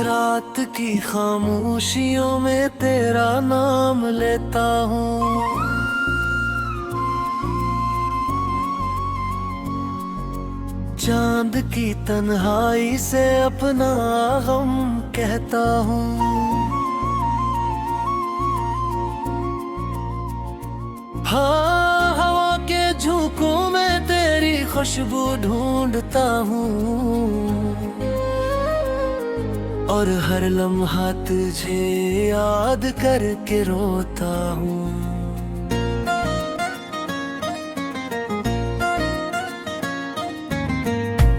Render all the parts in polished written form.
रात की खामोशियों में तेरा नाम लेता हूँ। चांद की तन्हाई से अपना गम कहता हूँ। हाँ, हवा के झोंकों में तेरी खुशबू ढूंढता हूँ और हर लम्हा तुझे याद करके रोता हूँ।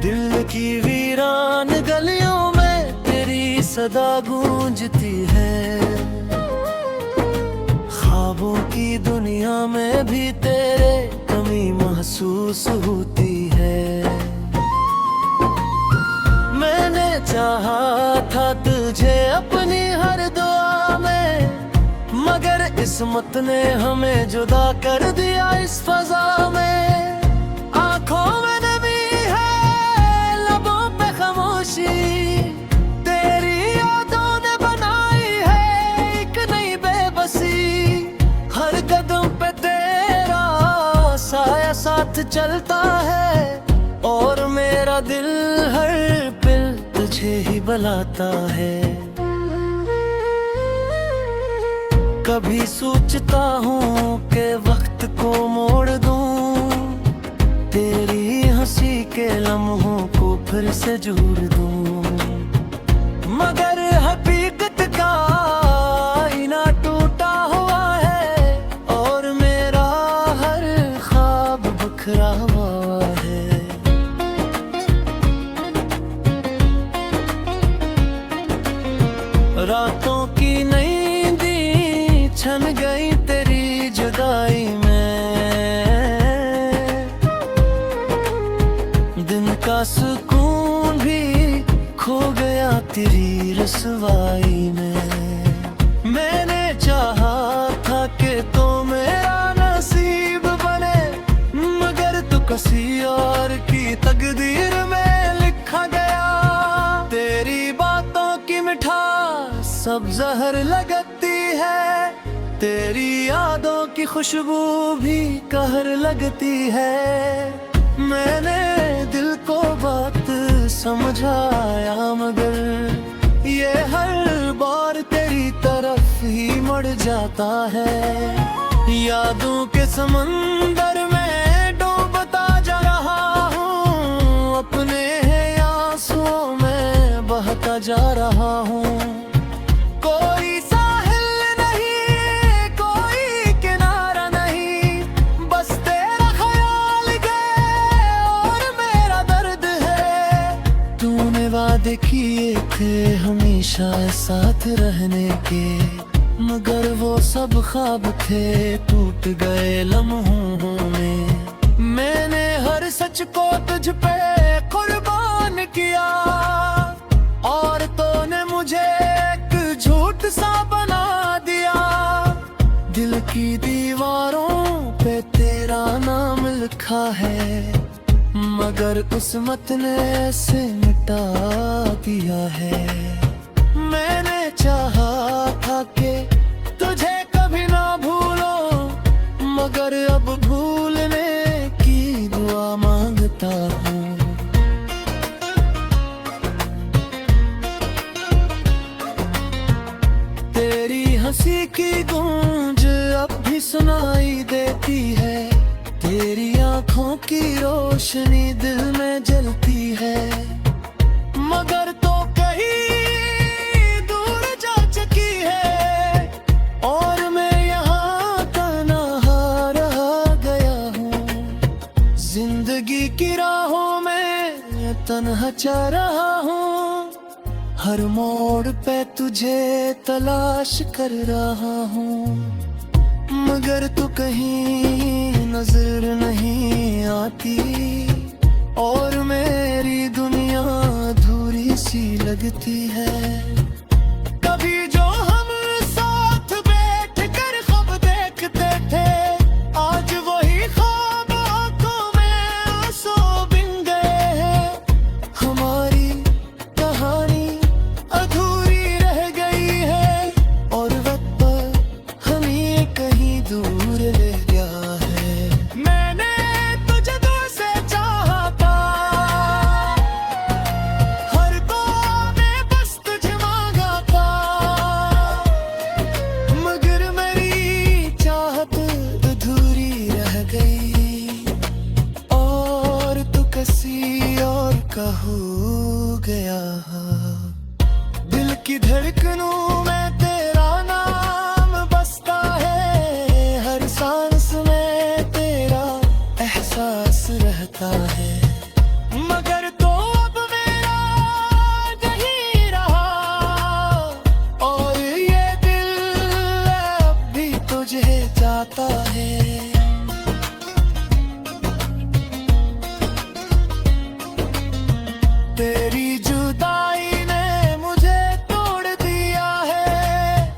दिल की वीरान गलियों में तेरी सदा गूंजती है। ख्वाबों की दुनिया में भी तेरे कमी महसूस होती है। मैंने चाहा था तुझे अपनी हर दुआ में, मगर किस्मत ने हमें जुदा कर दिया इस फजा में। आंखों में नमी है, लबों पे खामोशी, तेरी यादों ने बनाई है एक नई बेबसी। हर कदम पे तेरा साया साथ चलता है और मेरा दिल हर पल तुझे ही बुलाता है। कभी सोचता हूँ कि वक्त को मोड़ दूँ, तेरी हंसी के लम्हों को फिर से जोड़ दूँ, मगर हकीकत का आईना टूटा हुआ है और मेरा हर ख्वाब बिखरा हुआ है। रातों की नींदी छन गई तेरी जुदाई में, दिन का सुकून भी खो गया तेरी रसवाई में। मैंने चाहा था कि तो मेरा नसीब बने, मगर तू किसी और की तकदीर में लिखा गया। तेरी बातों की मिठास सब जहर लगती है, तेरी यादों की खुशबू भी कहर लगती है। मैंने दिल को बात समझाया, मगर ये हर बार तेरी तरफ ही मुड़ जाता है। यादों के समंदर में डूबता जा रहा हूँ, अपने आंसुओं में बहता जा रहा हूँ। कोई साहिल नहीं, कोई किनारा नहीं, बस तेरा ख्याल है और मेरा दर्द है। तूने वादे किए थे हमेशा साथ रहने के, मगर वो सब ख्वाब थे टूट गए लम्हों में। मैंने हर सच को तुझ पे कुर्बान किया और तूने मुझे एक झूठ सा बना दिया। दिल की दीवारों पे तेरा नाम लिखा है, मगर किस्मत ने ऐसे मिटा दिया है। मैंने चाहा था कि तुझे कभी ना भूलो, मगर अब भूलने की दुआ मांगता हूँ। तेरी हंसी की गूंज अब भी सुनाई देती है, तेरी आंखों की रोशनी दिल में जलती है, मगर तो कहीं दूर जा चुकी है और मैं यहाँ तन्हा रह गया हूँ। जिंदगी की राहों में तन्हा जा रहा हूँ, हर मोड़ पे तुझे तलाश कर रहा हूँ, मगर तू कहीं नजर नहीं आती और मेरी दुनिया अधूरी सी लगती है। कभी जो हम साथ बैठ कर ख्वाब देखते थे, आज वही ख्वाब आंखों में आंसू बिन गए हैं। हमारी कहानी अधूरी जाता है। मगर तो अब मेरा नहीं रहा, और ये दिल अब भी तुझे जाता है। तेरी जुदाई ने मुझे तोड़ दिया है,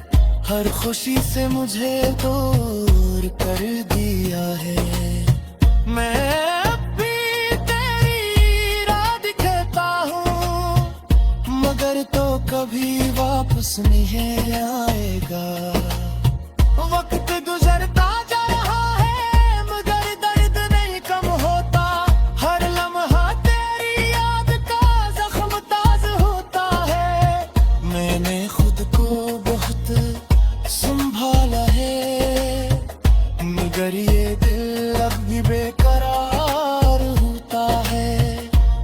हर खुशी से मुझे दूर कर दिया है। मैं अब भी तेरी राह दिखाता हूँ, मगर तो कभी वापस नहीं आएगा। वक्त गुजरता जा रहा है, मगर दर्द नहीं कम होता। हर लम्हा तेरी याद का जख्म ताज़ होता है। मैंने खुद को बहुत संभाला है, मगर ये दिल अब भी बेकरार होता है।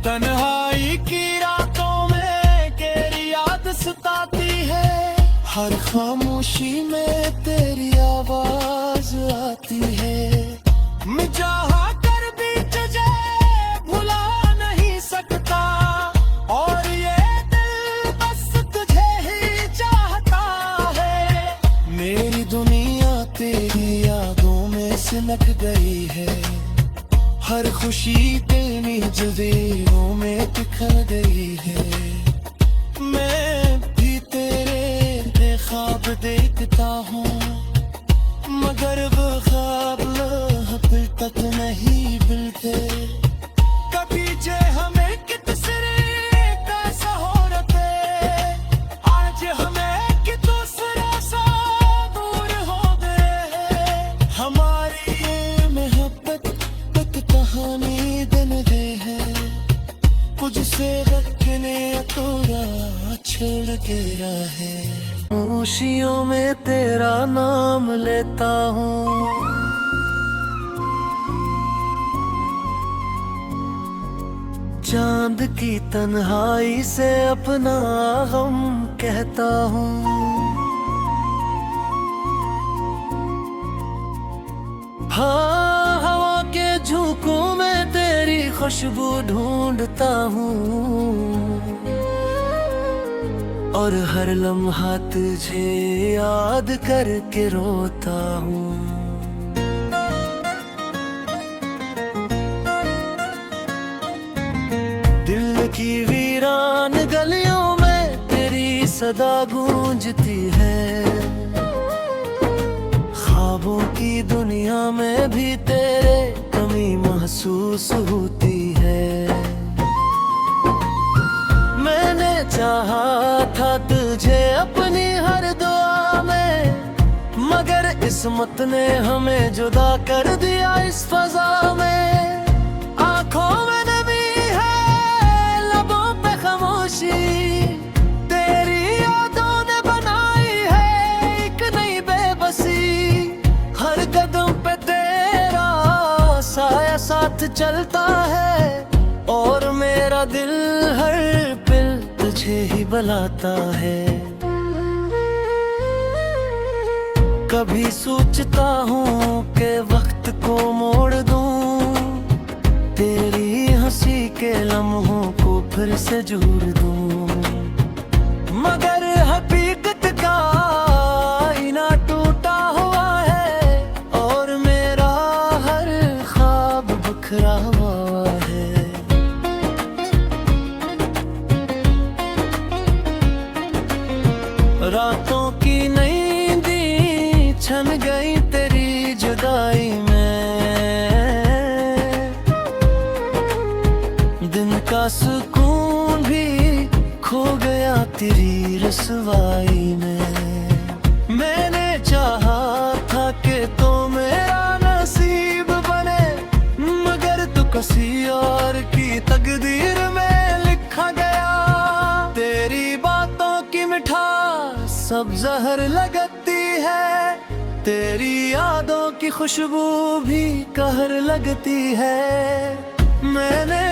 तन्हाई की रातों में तेरी याद सताती है, हर खामोशी में तेरी आवाज आती है। मैं चाहा कर भी तुझे भुला नहीं सकता, और ये दिल बस तुझे ही चाहता है। मेरी दुनिया तेरी यादों में सिमट गई है, हर खुशी तेरी जज़ीरों में बिखर गई है। मैं भी तेरे ख्वाब देखता हूँ, मगर वो ख्वाब फिर तक नहीं मिलते। कभी जे हमें कितने का सहूरत है, आज हमें कि दूसरा सा दूर हो गए। हमारी ये मोहब्बत एक कहानी दिन दे है, कुछ से रखने तोड़ा छिड़ गया है। खामोशियों में तेरा नाम लेता हूँ, चांद की तन्हाई से अपना गम कहता हूँ। हाँ, हवा के झोंकों में तेरी खुशबू ढूंढता हूँ, और हर लम्हा तुझे याद करके रोता हूँ। दिल की वीरान गलियों में तेरी सदा गूंजती है, ख्वाबों की दुनिया में भी तेरे कमी महसूस होती है। मैंने चाहा था तुझे अपनी हर दुआ में, मगर किस्मत ने हमें जुदा कर दिया इस फजा में। आंखों में नमी है, लबों पे खामोशी, तेरी यादों ने बनाई है एक नई बेबसी। हर कदम पे तेरा साया साथ चलता है, और मेरा दिल हर पल तुझे ही बुलाता है। कभी सोचता हूँ कि वक्त को मोड़ दूँ, तेरी हंसी के लम्हों को फिर से जोड़ दूँ, मगर हकीकत का आईना टूटा हुआ है, और मेरा हर ख्वाब बिखरा हुआ है। रातों की नींदी छन गई तेरी जुदाई में, दिन का सुकून भी खो गया तेरी रसवाई में। मैंने चाहा था कि तो मेरा नसीब बने, मगर तू किसी और की तकदीर में लिखा गया। तेरी बातों की मिठास सब जहर लगती है, तेरी यादों की खुशबू भी कहर लगती है। मैंने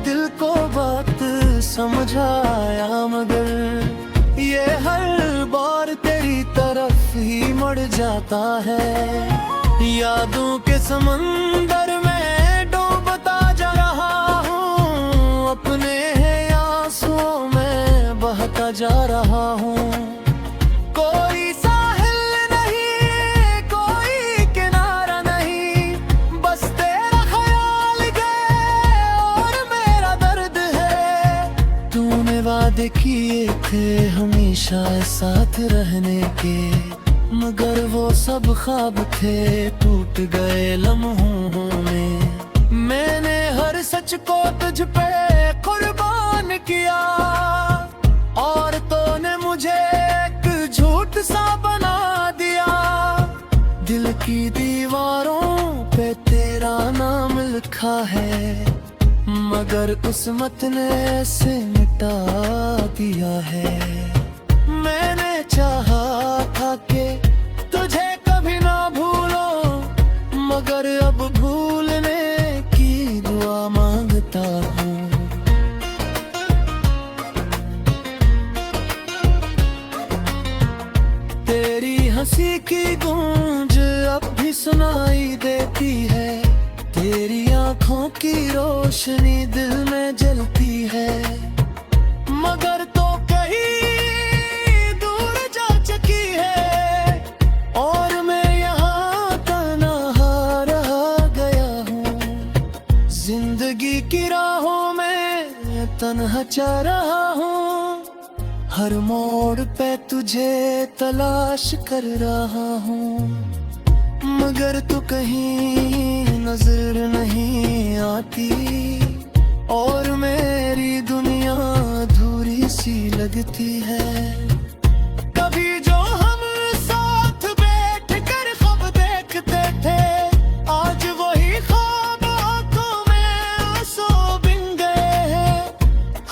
दिल को बात समझाया, मगर ये हर बार तेरी तरफ ही मुड़ जाता है। यादों के समंदर में डूबता जा रहा वादे किए थे हमेशा साथ रहने के, मगर वो सब ख्वाब थे टूट गए लम्हों में। मैंने हर सच को तुझ पे कुर्बान किया, और तूने मुझे एक झूठ सा बना दिया। दिल की दीवारों पे तेरा नाम लिखा है, मगर किस्मत ने ऐसे मिटा दिया है। मैंने चाहा था कि तुझे कभी ना भूलो, मगर अब भूलने की दुआ मांगता हूँ। तेरी हंसी की गूंज अब भी सुनाई देती है, तेरी आंखों की रोशनी दिल में जलती है। मगर तो कहीं दूर जा चुकी है, और मैं यहाँ तन्हा रह गया हूँ। जिंदगी की राहों में तन्हा चल रहा हूँ, हर मोड़ पे तुझे तलाश कर रहा हूँ। मगर तू कहीं नजर नहीं आती, और मेरी दुनिया अधूरी सी लगती है। कभी जो हम साथ बैठ कर ख्वाब देखते थे, आज वही ख्वाब आंखों में आंसू बिन गए हैं।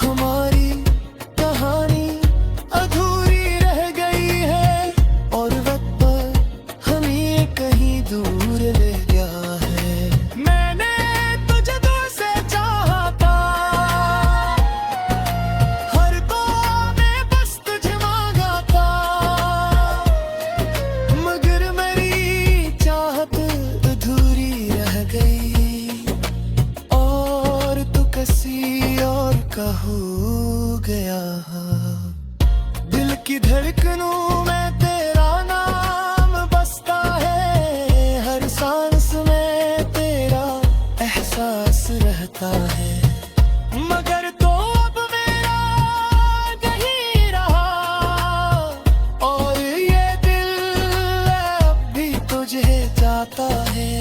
हमारी कहानी अधूरी रह गई है, और वक्त पर हमें कहीं दूर ले गया है। मैंने तुझे दूर से चाहा था, हर दुआ में बस तुझे मांगा था, मगर मेरी चाहत अधूरी रह गई, और तू किसी और का हो गया। दिल की धड़कनों में तेरा नाम बसता है, हर सांस में तेरा एहसास रहता है। मगर तो अब मेरा नहीं रहा, और ये दिल अब भी तुझे चाहता है।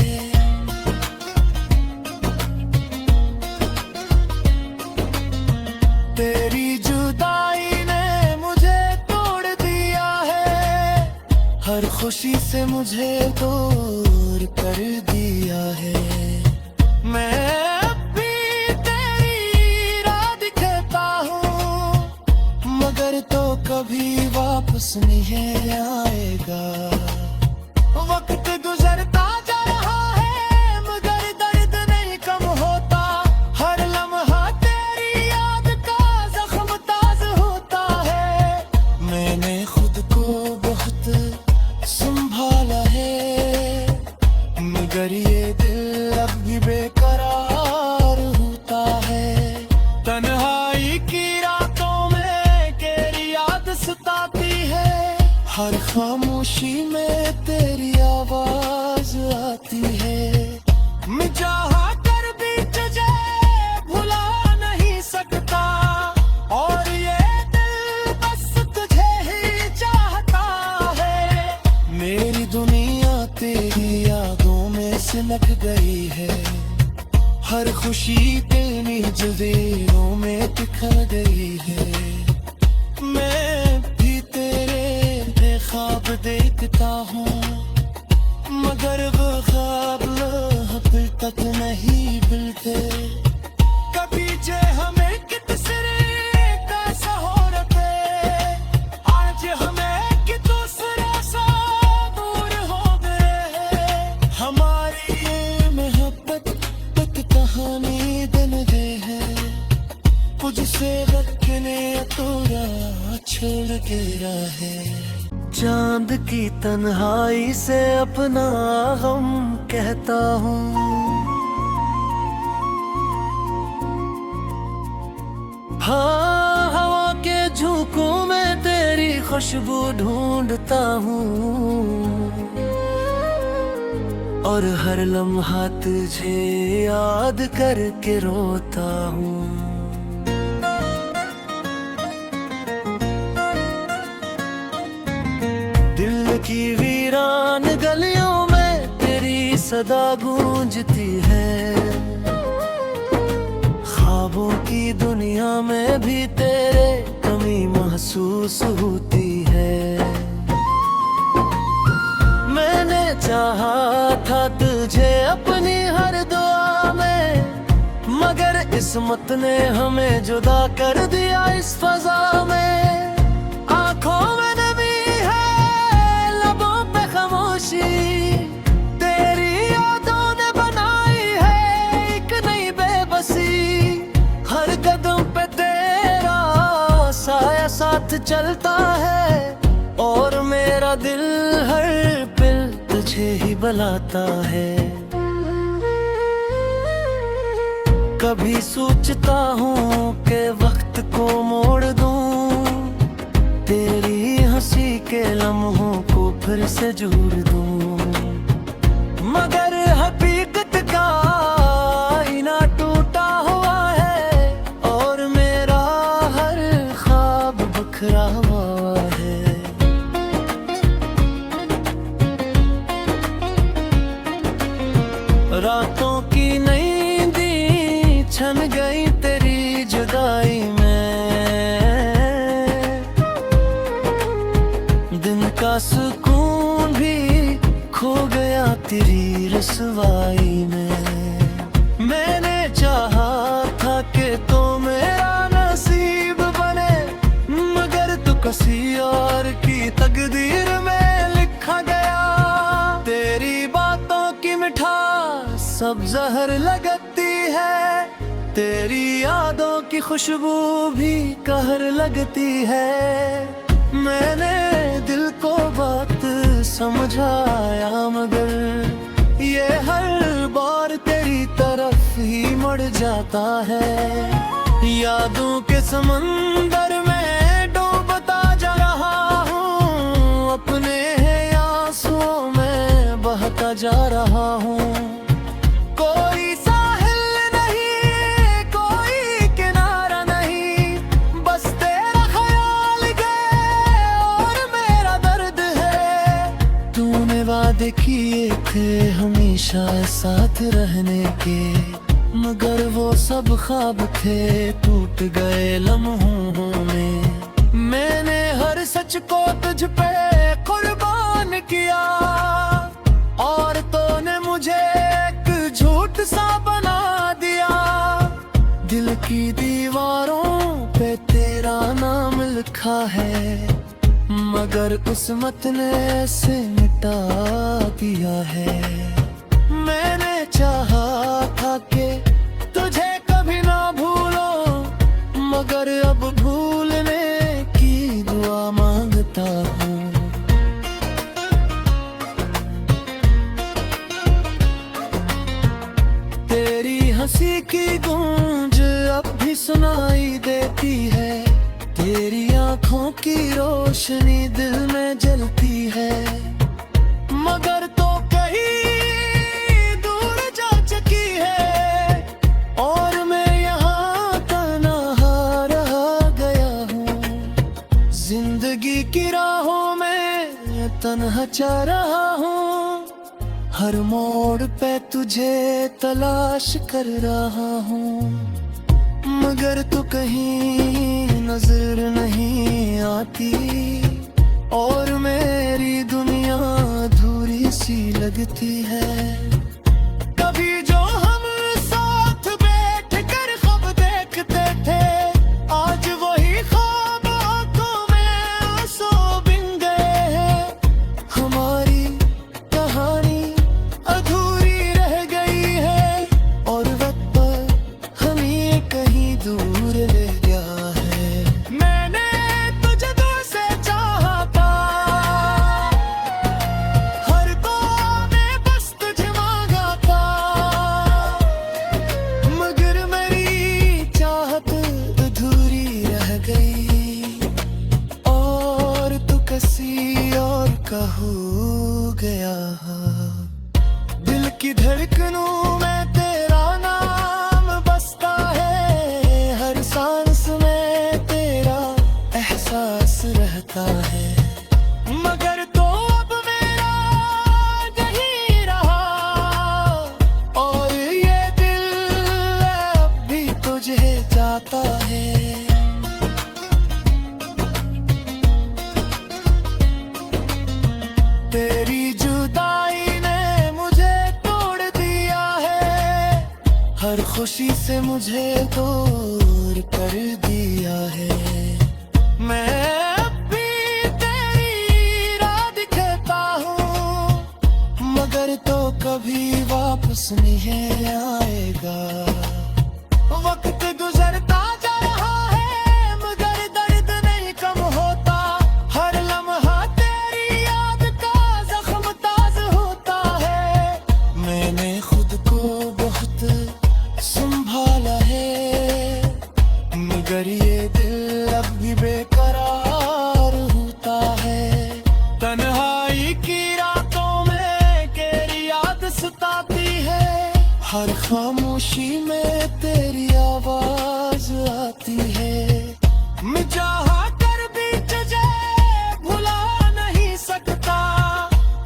तेरी जुदाई ने मुझे तोड़ दिया है, हर खुशी से मुझे दूर कर दिया है। मैं अब भी तेरी राह दिखाता हूँ, मगर तो कभी वापस नहीं आएगा। वक्त गुजरता जा रहा है, मगर दर्द नहीं कम होता। हर लम्हा तेरी याद का जख्म ताज होता है। मैंने खुद को बहुत संभाला है, मगर ये दिल अब भी बेकरार होता है। तन्हाई की रातों में तेरी याद सताती है, हर खामोशी में तेरी आवाज आती है। मैं चाहा कर भी तुझे भुला नहीं सकता, और ये दिल बस तुझे ही चाहता है। मेरी दुनिया तेरी यादों में सिमट गई है, हर खुशी तेरी जज़ीरों में बिखर गई है। मैं भी तेरे ख्वाब देखता हूँ, मगर वो ख्वाब फिर तक नहीं मिलते। कभी जे हमें कितने का सहोरत है, आज हमें कि दूसरे सा दूर हो गए हैं। हमारी ये मोहब्बत एक कहानी बन गई है, मुझसे रखने अधूरा छोड़ गया है। चांद की तन्हाई से अपना गम कहता हूँ, हाँ हवा के झोंकों में तेरी खुशबू ढूंढता हूँ, और हर लम्हा तुझे याद करके रोता हूँ। की वीरान गलियों में तेरी सदा गूंजती है। ख्वाबों की दुनिया में भी तेरे कमी महसूस होती है। मैंने चाहा था तुझे अपनी हर दुआ में, मगर किस्मत ने हमें जुदा कर दिया इस फजा में। आंखों में नमी है, लबों पे खामोशी, तेरी यादों ने बनाई है एक नई बेबसी। हर कदम पे तेरा साया साथ चलता है, और मेरा दिल हर पल तुझे ही बुलाता है। कभी सोचता हूँ कि वक्त को मोड़ दूं, तेरी हंसी के लम्हों को फिर से जोड़ दूं, मगर हकीकत का आईना टूटा हुआ है, और मेरा हर ख्वाब बिखरा हुआ है। रातों की नींदी छन गई तेरी जुदाई में, दिन का सुकून भी खो गया तेरी रसवाई में। मैंने चाहा था कि तो मेरा नसीब बने, मगर तू किसी और की तकदीर में लिखा गया। तेरी बातों की मिठास सब जहर लगती है, तेरी यादों की खुशबू भी कहर लगती है। मैंने दिल को बात समझाया, मगर ये हर बार तेरी तरफ ही मुड़ जाता है। यादों के समंदर में डूबता जा रहा हूँ, अपने आंसुओं में बहता जा रहा हूँ। कोई साहिल नहीं, कोई किनारा नहीं, बस तेरा ख्याल है और मेरा दर्द है। तूने वादे किए थे हमेशा साथ रहने के, मगर वो सब ख्वाब थे टूट गए लम्हों में। मैंने हर सच को तुझ पे कुर्बान किया, और तूने मुझे एक झूठ सा बना दिया। दिल की दीवारों पे तेरा नाम लिखा है, मगर किस्मत ने ऐसे मिटा दिया है। मैंने चाहा था कि तुझे कभी ना भूलो, मगर अब भूलने की दुआ मांगता हूँ। तेरी हंसी की गूंज अब भी सुनाई देती है, तेरी आंखों की रोशनी दिल में जलती है, मगर तो कहीं दूर जा चुकी है, और मैं यहाँ तन्हा रह गया हूँ। जिंदगी की राहों में तन्हा जा रहा हूँ, हर मोड़ पे तुझे तलाश कर रहा हूँ, मगर तू कहीं नजर नहीं आती, और मेरी दुनिया अधूरी सी लगती है। कभी जो हम साथ बैठ कर ख्वाब देखते थे, आज वही ख्वाब आंखों में आंसू बिन गए हैं। हमारी कहानी अधूरी रह गई है, और वक्त पर हमें कहीं दूर ले गया है। मैंने तुझे दूर से चाहा था, हर दौर में बस तुझे मांगा था, आता है। तेरी जुदाई ने मुझे तोड़ दिया है, हर खुशी से मुझे दूर कर दिया है। मैं अब भी तेरी राह दिखाता हूँ, मगर तो कभी वापस नहीं आएगा। वक्त गुजरता जा रहा है मगर दर्द नहीं कम होता, हर लम्हा तेरी याद का जख्म ताज़ होता है। मैंने खुद को बहुत संभाला है, मगर ये दिल अब भी बेकरार होता है। तन्हाई की रातों में तेरी याद सताती है, हर खामोशी में तेरी आवाज आती है। मैं चाहा कर भी तुझे भुला नहीं सकता,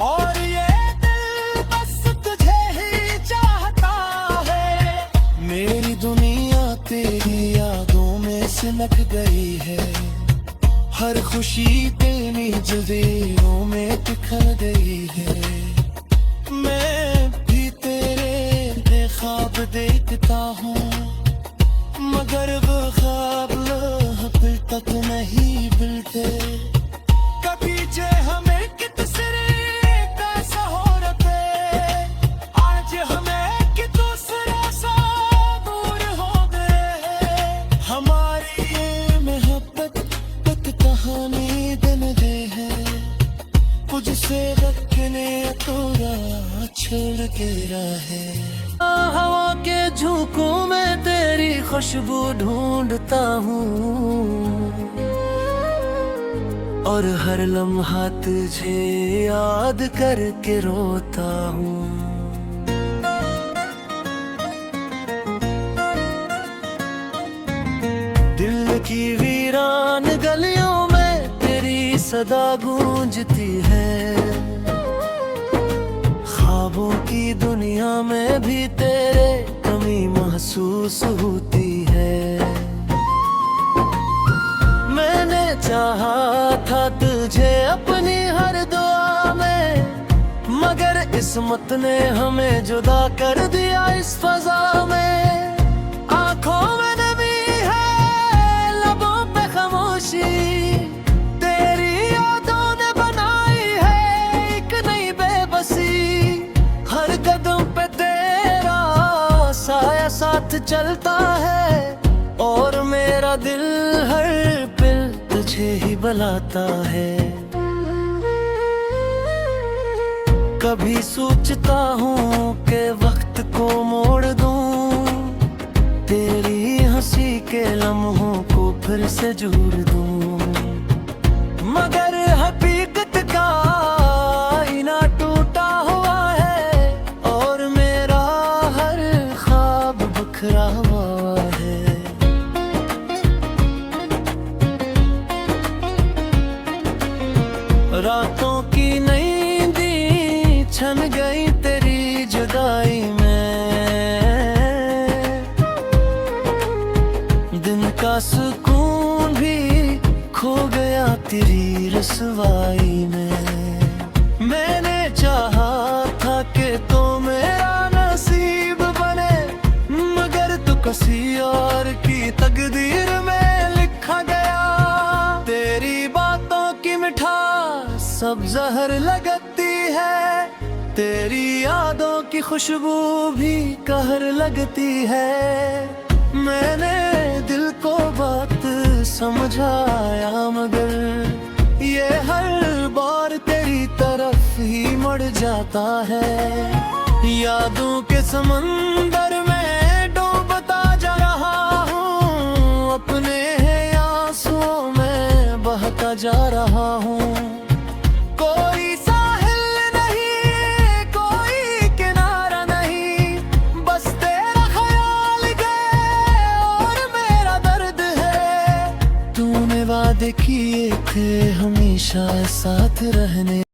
और ये दिल बस तुझे ही चाहता है। मेरी दुनिया तेरी यादों में सिमट गई है, हर खुशी तेरी जज़ीरों में बिखर गई है। मैं भी तेरे ख्वाब देखता हूँ, मगर वो ख्वाब फिर तक नहीं मिलते। कभी जे हमें कितने कैसा हो रहे, आज हमें कि दूसरे सा दूर हो गए। हमारी ये मोहब्बत एक कहानी दिन दे है, कुछ से रखने तोरा छोड़ के रहे। हवा के झोंकों में तेरी खुशबू ढूंढता हूँ, और हर लम्हा तुझे याद करके रोता हूँ। दिल की वीरान गलियों में तेरी सदा गूंजती है, ख्वाबों की दुनिया में भी तेरे कमी महसूस होती है। मैंने चाहा था तुझे अपनी हर दुआ में, मगर किस्मत ने हमें जुदा कर दिया इस फजा में। आंखों में नमी है, लबों पे खामोशी, तेरी यादों ने बनाई है एक नई बेबसी। हर कदम पे तेरा साया साथ चलता है, और मेरा दिल हर पल तुझे ही बुलाता है। कभी सोचता हूँ कि वक्त को मोड़ दूँ, तेरी हंसी के लम्हों को फिर से जोड़ दूँ, मगर हकीकत का आईना टूटा हुआ है, और मेरा हर ख्वाब बिखरा हुआ है। रातों की नींदी छन गई तेरी जुदाई में, दिन का सुकून भी खो गया तेरी रसवाई में। मैंने चाहा था कि तो मेरा नसीब बने, मगर तू किसी और की तकदीर में लिखा गया। तेरी बातों की मिठास सब जहर लगती है, तेरी यादों की खुशबू भी कहर लगती है। मैंने दिल को बात समझाया, मगर ये हर बार तेरी तरफ ही मुड़ जाता है। यादों के समंदर में डूबता जा रहा हूँ, अपने आंसुओं में बहता जा रहा हूँ। कोई साहिल नहीं, कोई किनारा नहीं, बस तेरा ख्याल है और मेरा दर्द है। तूने वादे किए थे हमेशा साथ रहने।